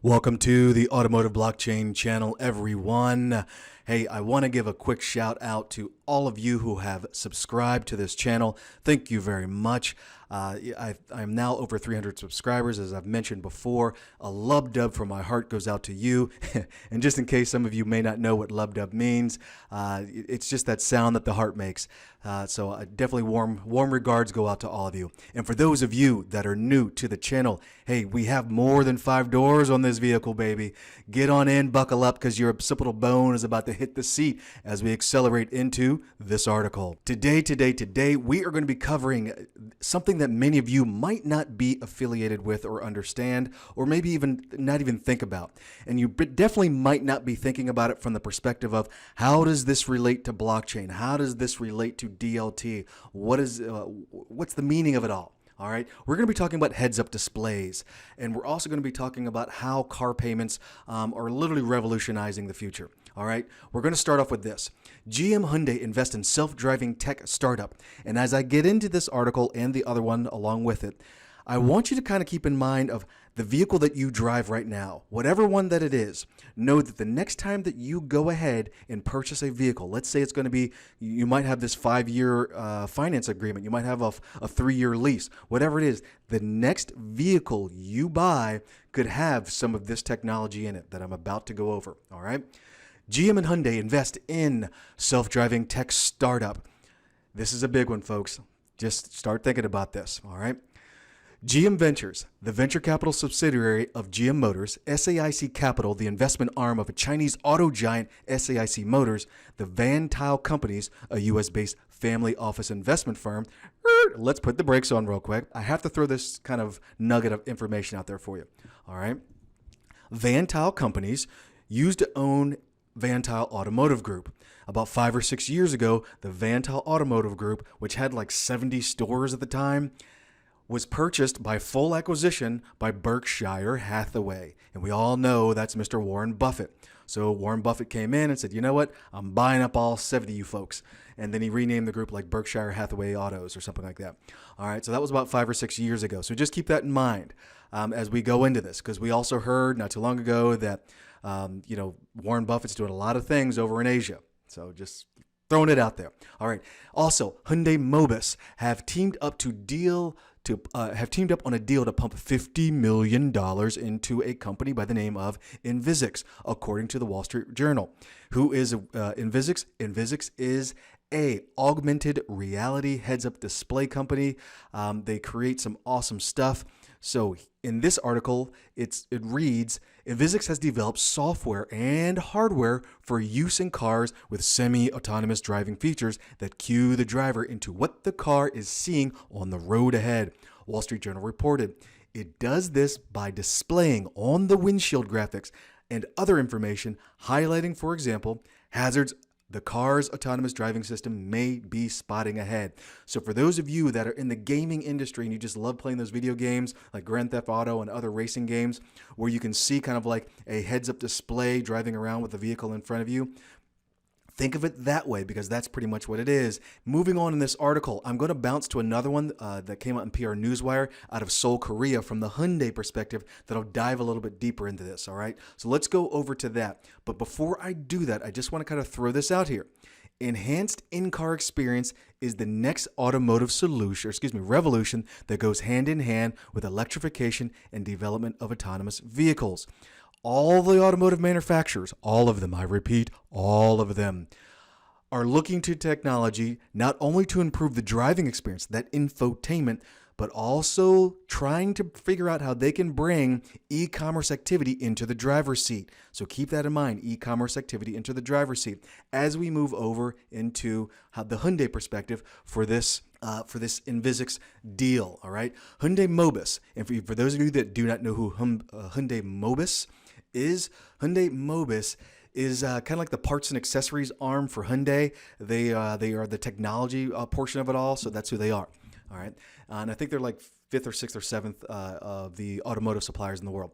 Welcome to the Automotive Blockchain channel, everyone. Hey, I want to give a quick shout out to all of you who have subscribed to this channel. Thank you very much. I'm now over 300 subscribers, as I've mentioned before. A love dub from my heart goes out to you. And just in case some of you may not know what love dub means, it's just that sound that the heart makes. So definitely warm regards go out to all of you. And for those of you that are new to the channel, hey, we have more than 5 doors on this vehicle, baby. Get on in, buckle up, because your occipital bone is about to hit the seat as we accelerate into this article. Today, we are going to be covering something that many of you might not be affiliated with or understand, or maybe even not even think about. And you definitely might not be thinking about it from the perspective of, how does this relate to blockchain? How does this relate to DLT? What's the meaning of it all? All right, we're going to be talking about heads-up displays, and we're also going to be talking about how car payments are literally revolutionizing the future. All right, we're going to start off with this. GM Hyundai invest in self-driving tech startup. And as I get into this article and the other one along with it, I want you to kind of keep in mind of the vehicle that you drive right now, whatever one that it is. Know that the next time that you go ahead and purchase a vehicle, let's say it's going to be, you might have this 5-year finance agreement, you might have a 3-year lease, whatever it is, the next vehicle you buy could have some of this technology in it that I'm about to go over, all right? GM and Hyundai invest in self-driving tech startup. This is a big one, folks. Just start thinking about this, all right? GM Ventures, the venture capital subsidiary of GM Motors, SAIC Capital, the investment arm of a Chinese auto giant SAIC Motors, the Tuyl Companies, a U.S.-based family office investment firm. Let's put the brakes on real quick. I have to throw this kind of nugget of information out there for you. All right. Tuyl Companies used to own Tuyl Automotive Group. About 5 or 6 years ago, the Tuyl Automotive Group, which had like 70 stores at the time, was purchased by full acquisition by Berkshire Hathaway. And we all know that's Mr. Warren Buffett. So Warren Buffett came in and said, you know what? I'm buying up all 70 of you folks. And then he renamed the group like Berkshire Hathaway Autos or something like that. All right, so that was about 5 or 6 years ago. So just keep that in mind as we go into this, because we also heard not too long ago that Warren Buffett's doing a lot of things over in Asia. So just throwing it out there. All right. Also, Hyundai Mobis have teamed up on a deal to pump $50 million into a company by the name of Envisics, according to the Wall Street Journal. Who is Envisics? Envisics is a augmented reality heads-up display company. They create some awesome stuff. So in this article, it reads, Envisics has developed software and hardware for use in cars with semi-autonomous driving features that cue the driver into what the car is seeing on the road ahead. Wall Street Journal reported. It does this by displaying on the windshield graphics and other information highlighting, for example, hazards the car's autonomous driving system may be spotting ahead. So for those of you that are in the gaming industry and you just love playing those video games like Grand Theft Auto and other racing games where you can see kind of like a heads-up display driving around with the vehicle in front of you, think of it that way, because that's pretty much what it is. Moving on in this article, I'm going to bounce to another one that came out in PR Newswire out of Seoul, Korea, from the Hyundai perspective that'll dive a little bit deeper into this, all right? So let's go over to that. But before I do that, I just want to kind of throw this out here. Enhanced in-car experience is the next automotive revolution that goes hand in hand with electrification and development of autonomous vehicles. All the automotive manufacturers, all of them, I repeat, all of them, are looking to technology not only to improve the driving experience, that infotainment, but also trying to figure out how they can bring e-commerce activity into the driver's seat. So keep that in mind, e-commerce activity into the driver's seat, as we move over into the Hyundai perspective for this Envisics deal, all right? Hyundai Mobis, and for those of you that do not know who Hyundai Mobis is kind of like the parts and accessories arm for Hyundai. They are the technology portion of it all, so that's who they are. All right, and I think they're like 5th or 6th or 7th of the automotive suppliers in the world.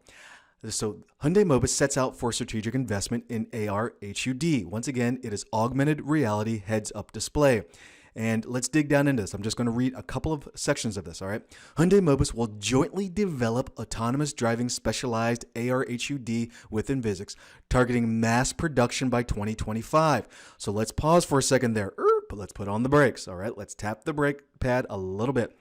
So Hyundai Mobis sets out for strategic investment in AR HUD. Once again, it is augmented reality heads-up display. And let's dig down into this. I'm just going to read a couple of sections of this, all right? Hyundai Mobis will jointly develop autonomous driving specialized AR HUD with Envisics, targeting mass production by 2025. So let's pause for a second there, but let's put on the brakes, all right? Let's tap the brake pad a little bit.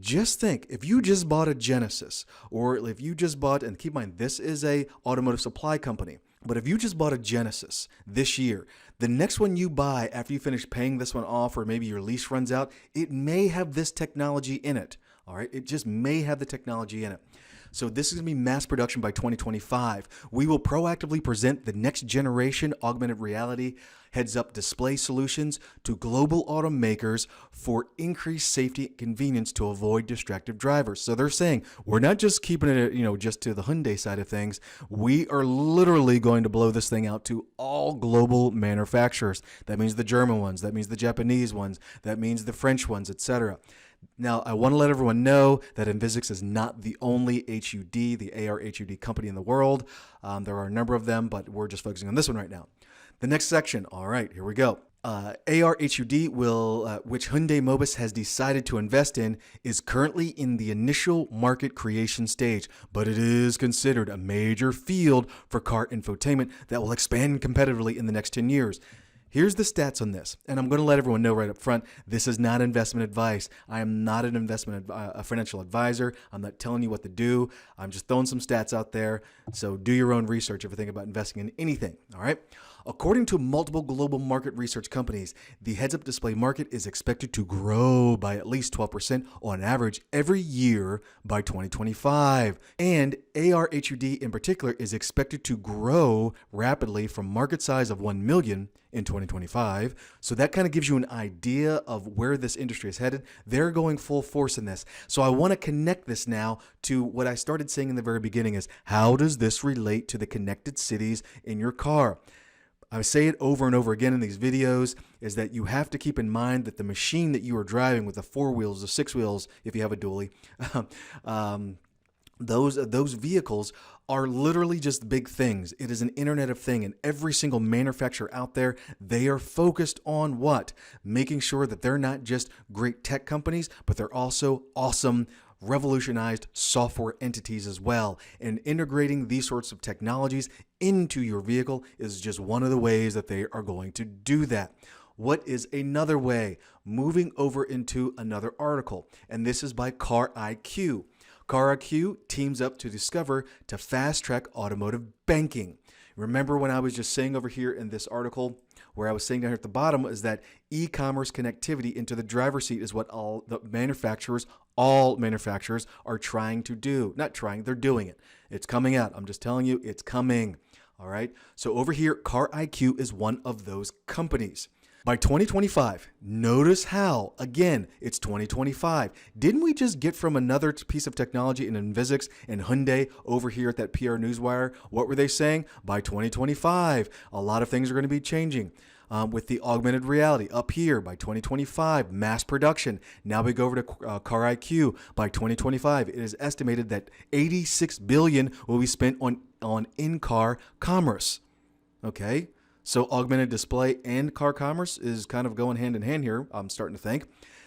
Just think, if you just bought a Genesis, or if you just bought, and keep in mind, this is a automotive supply company, but if you just bought a Genesis this year, the next one you buy after you finish paying this one off, or maybe your lease runs out, it may have this technology in it, all right? It just may have the technology in it. So this is going to be mass production by 2025. We will proactively present the next generation augmented reality heads-up display solutions to global automakers for increased safety and convenience to avoid distracted drivers. So they're saying we're not just keeping it, just to the Hyundai side of things. We are literally going to blow this thing out to all global manufacturers. That means the German ones, that means the Japanese ones, that means the French ones, etc. Now, I want to let everyone know that Envisics is not the only HUD, the AR HUD company in the world. There are a number of them, but we're just focusing on this one right now. The next section, all right, here we go. AR HUD, which Hyundai Mobis has decided to invest in, is currently in the initial market creation stage, but it is considered a major field for car infotainment that will expand competitively in the next 10 years. Here's the stats on this, and I'm going to let everyone know right up front, this is not investment advice. I am not an a financial advisor. I'm not telling you what to do. I'm just throwing some stats out there, so do your own research if you're thinking about investing in anything, all right? According to multiple global market research companies, the heads-up display market is expected to grow by at least 12% on average every year by 2025. And AR HUD in particular is expected to grow rapidly from market size of 1 million in 2025. So that kind of gives you an idea of where this industry is headed. They're going full force in this. So I want to connect this now to what I started saying in the very beginning is, how does this relate to the connected cities in your car? I say it over and over again in these videos, is that you have to keep in mind that the machine that you are driving with the 4 wheels, the 6 wheels, if you have a dually, those vehicles are literally just big things. It is an Internet of Things, and every single manufacturer out there, they are focused on what? Making sure that they're not just great tech companies, but they're also awesome, revolutionized software entities as well. And integrating these sorts of technologies into your vehicle is just one of the ways that they are going to do that. What is another way? Moving over into another article, and this is by Car IQ. Car IQ teams up to Discover to fast-track automotive banking. Remember when I was just saying over here in this article, where I was saying down here at the bottom, is that e-commerce connectivity into the driver's seat is what all manufacturers are trying to do. Not trying, they're doing it. It's coming out. I'm just telling you, it's coming. All right. So over here, Car IQ is one of those companies. By 2025, notice how, again, it's 2025. Didn't we just get from another piece of technology in Envisics and Hyundai over here at that PR Newswire? What were they saying? By 2025, a lot of things are going to be changing. With the augmented reality up here by 2025, mass production. Now we go over to Car IQ. By 2025, it is estimated that $86 billion will be spent on in-car commerce. Okay. So augmented display and car commerce is kind of going hand in hand here, I'm starting to think.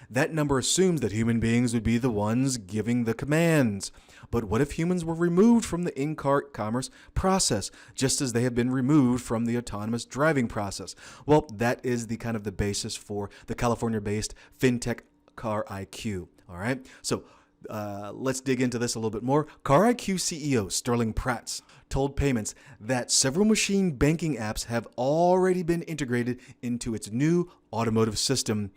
That number assumes that human beings would be the ones giving the commands. But what if humans were removed from the in-car commerce process, just as they have been removed from the autonomous driving process? Well, that is the kind of the basis for the California-based fintech Car IQ. All right. So let's dig into this a little bit more. Car IQ CEO Sterling Pratz told Payments that several machine banking apps have already been integrated into its new automotive system,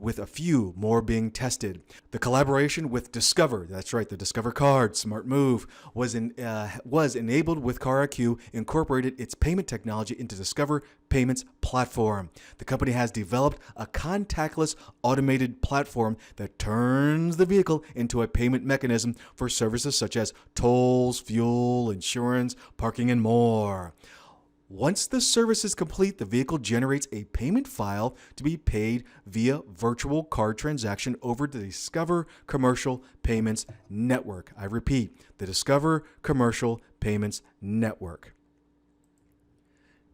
with a few more being tested. The collaboration with Discover, that's right, the Discover card, smart move, was enabled with Car IQ, incorporated its payment technology into Discover Payments platform. The company has developed a contactless automated platform that turns the vehicle into a payment mechanism for services such as tolls, fuel, insurance, parking, and more. Once the service is complete, the vehicle generates a payment file to be paid via virtual card transaction over the Discover Commercial Payments Network. I repeat, the Discover Commercial Payments Network.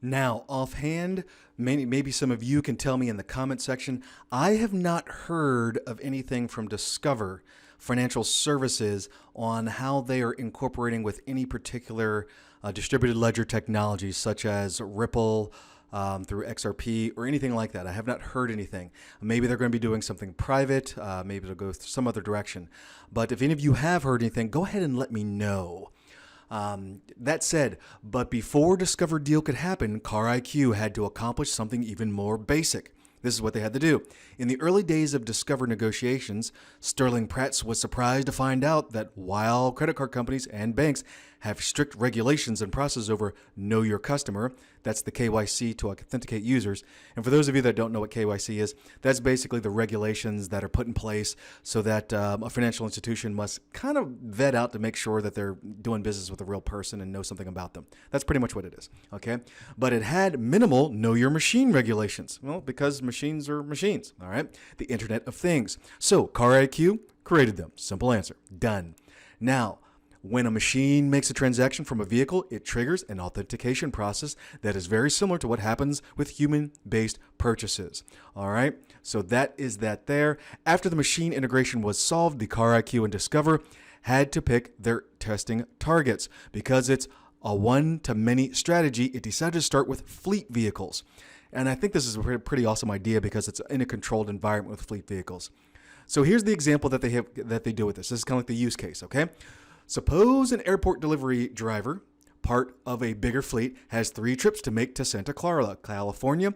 Now, offhand, maybe some of you can tell me in the comment section. I have not heard of anything from Discover Financial Services on how they are incorporating with any particular distributed ledger technologies such as Ripple, through XRP or anything like that. I have not heard anything. Maybe they're going to be doing something private. Maybe it'll go some other direction. But if any of you have heard anything, go ahead and let me know. That said, but before Discover deal could happen, Car IQ had to accomplish something even more basic. This is what they had to do. In the early days of Discover negotiations, Sterling Pratt was surprised to find out that while credit card companies and banks have strict regulations and processes over Know Your Customer, that's the KYC to authenticate users. And for those of you that don't know what KYC is, that's basically the regulations that are put in place so that a financial institution must kind of vet out to make sure that they're doing business with a real person and know something about them. That's pretty much what it is, okay? But it had minimal Know Your Machine regulations. Well, because machines are machines, all right? The Internet of Things. So Car IQ created them. Simple answer. Done. Now, when a machine makes a transaction from a vehicle, it triggers an authentication process that is very similar to what happens with human-based purchases. All right, so that is that there. After the machine integration was solved, the Car IQ and Discover had to pick their testing targets. Because it's a one-to-many strategy, it decided to start with fleet vehicles. And I think this is a pretty awesome idea because it's in a controlled environment with fleet vehicles. So here's the example that they do with this. This is kind of like the use case, okay? Suppose an airport delivery driver, part of a bigger fleet, has 3 trips to make to Santa Clara, California,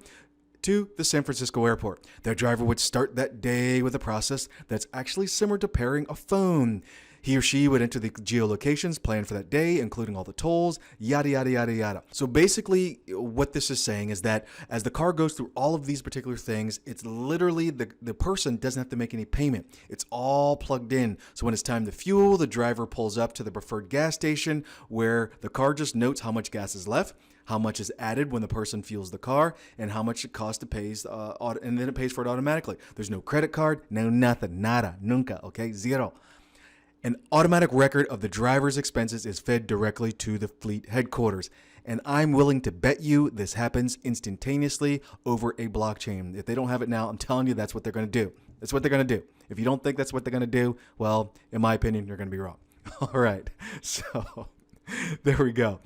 to the San Francisco airport. Their driver would start that day with a process that's actually similar to pairing a phone. He or she would enter the geolocations planned for that day, including all the tolls, yada, yada, yada, yada. So basically what this is saying is that as the car goes through all of these particular things, it's literally the person doesn't have to make any payment. It's all plugged in. So when it's time to fuel, the driver pulls up to the preferred gas station where the car just notes how much gas is left, how much is added when the person fuels the car, and how much it costs to pay, and then it pays for it automatically. There's no credit card, no nothing, nada, nunca, okay, zero. An automatic record of the driver's expenses is fed directly to the fleet headquarters. And I'm willing to bet you this happens instantaneously over a blockchain. If they don't have it now, I'm telling you that's what they're going to do. That's what they're going to do. If you don't think that's what they're going to do, well, in my opinion, you're going to be wrong. All right. So there we go.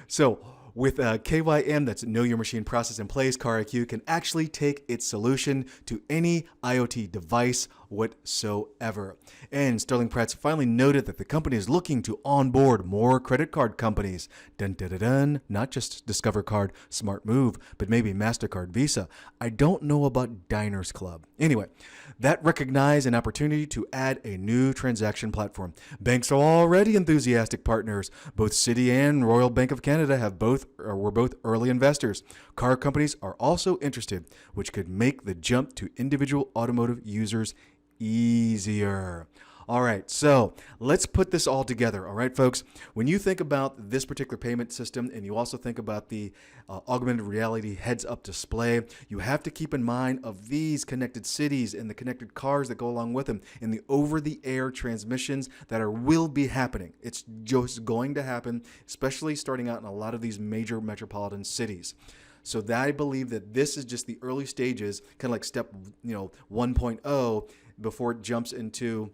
So with KYM, that's Know Your Machine process in place, Car IQ can actually take its solution to any IoT device whatsoever. And Sterling Pratt finally noted that the company is looking to onboard more credit card companies. Dun, dun, dun, dun. Not just Discover Card, smart move, but maybe MasterCard, Visa. I don't know about Diners Club. Anyway, that recognized an opportunity to add a new transaction platform. Banks are already enthusiastic partners. Both Citi and Royal Bank of Canada were both early investors. Car companies are also interested, which could make the jump to individual automotive users easier. All right, so let's put this all together. All right, folks, when you think about this particular payment system and you also think about the augmented reality heads-up display, you have to keep in mind of these connected cities and the connected cars that go along with them and the over-the-air transmissions that will be happening. It's just going to happen, especially starting out in a lot of these major metropolitan cities. So that I believe that this is just the early stages, kind of like step 1.0 before it jumps into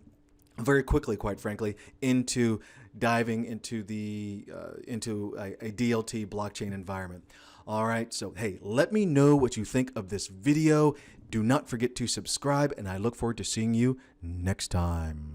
very quickly, quite frankly, into diving into the into a DLT blockchain environment. All right, so hey, let me know what you think of this video. Do not forget to subscribe, and I look forward to seeing you next time.